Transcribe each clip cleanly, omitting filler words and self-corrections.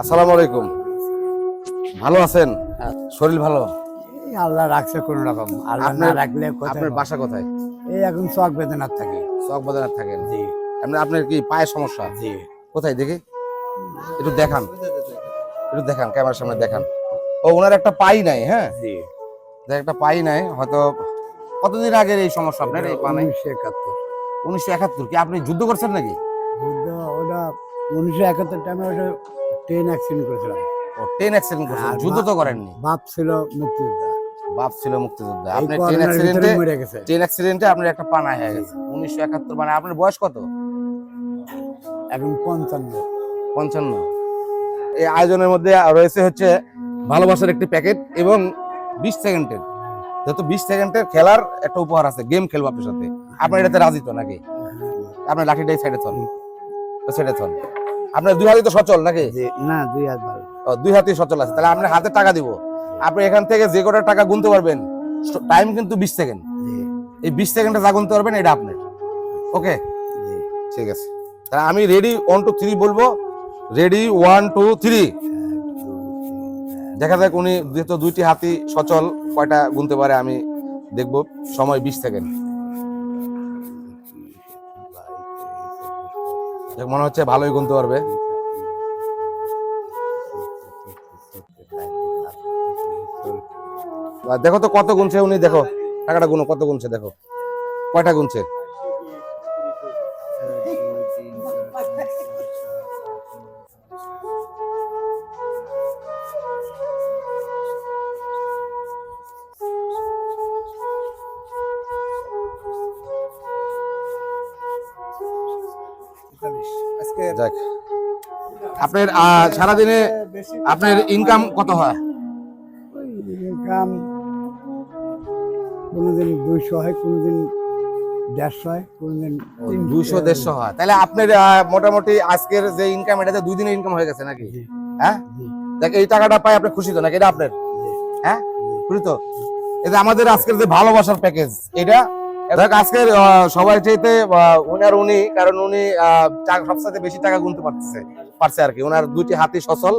আসসালামু আলাইকুম। ভালো আছেন? শরীর ভালো? এই আল্লাহ রাখছে কোন রকম, আল্লাহ না রাখলে আপনার বাসা কোথায়? এই এখন চক বেদনার থাকি। চকবাজার থাকেন? জি আপনার কি পায়ের সমস্যা? জি কোথায় দেখি, একটু দেখান, একটু দেখান, ক্যামেরার সামনে দেখান। ও, ওনার একটা পাই নাই। হ্যাঁ, জি একটা পাই নাই হয়তো। কতদিন আগের এই সমস্যা আপনার? এই পা নাই 1971 1971? কি আপনি যুদ্ধ করছেন নাকি? যুদ্ধ, ওটা 1971 টাইমে ওটা ট্রেন অ্যাক্সিডেন্ট করেছিলাম। ও, ট্রেন অ্যাক্সিডেন্ট করছেন, আর যুদ্ধ তো করেননি? বাপ ছিল মুক্তিযোদ্ধা, বাপ ছিল মুক্তিযোদ্ধা। এই আপনি করোনার ভিতরে মরে গেছে। ট্রেন অ্যাক্সিডেন্টে আপনার একটা পা নাই হয়ে গেছে 1971। মানে আপনার বয়স কত? এখন 55। 55। এই আয়োজনের মধ্যে রয়েছে হচ্ছে ভালোবাসার একটি প্যাকেট এবং 20 সেকেন্ডের, যেহেতু 20 সেকেন্ডের খেলার একটা উপহার আছে, গেম খেলবো আপনার সাথে। আপনার এটাতে রাজি তো নাকি? আপনার লাঠিটাই সাইডে থন, সাইডে থন। আপনার দুই হাতই তো সচল নাকি? জি না, 2 হাত ভালো। ও, দুই হাতই সচল আছে, তাহলে আপনার হাতে টাকা দিব। আপনি এখান থেকে যে কটা টাকা গুনতে পারবেন, টাইম কিন্তু 20 সেকেন্ড। জি এই 20 সেকেন্ডে যা গুনতে পারবেন এটা আপনার। ওকে, জি ঠিক আছে। তাহলে আমি রেডি 1 2 3 বলবো। রেডি 1 2 3। দেখা যাক উনি যেহেতু দুইটি হাতি সচল কয়টা গুনতে পারে আমি দেখব। সময় 20 সেকেন্ড। মনে হচ্ছে ভালোই গুনতে পারবে। দেখো তো কত গুনছে উনি, দেখো টাকাটা গুনো, কত গুনছে দেখো, কয়টা গুনছে। যাক, আপনার সারাদিনে আপনার ইনকাম কত হয়? ইনকাম কোনোদিন 200 হয়, কোনোদিন 150 হয়, কোনোদিন 200 150 হয়। তাহলে আপনার মোটামুটি আজকের যে ইনকাম, এটাতে 2 দিনের ইনকাম হয়ে গেছে নাকি? হ্যাঁ, দেখ এই টাকাটা পাই আপনি খুশি তো নাকি? এটা আপনার? হ্যাঁ, খুশি তো? এটা আমাদের আজকের যে ভালোবাসার প্যাকেজ, এটা দেখ আজকের সবাই চাইতে উনি, কারণ উনি সবসাথে বেশি টাকা গুনতে পারছে আর কি। ওনার দুইটি হাতি সচল,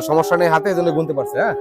সমস্যা নেই হাতে, এজন্য গুনতে পারছে। হ্যাঁ,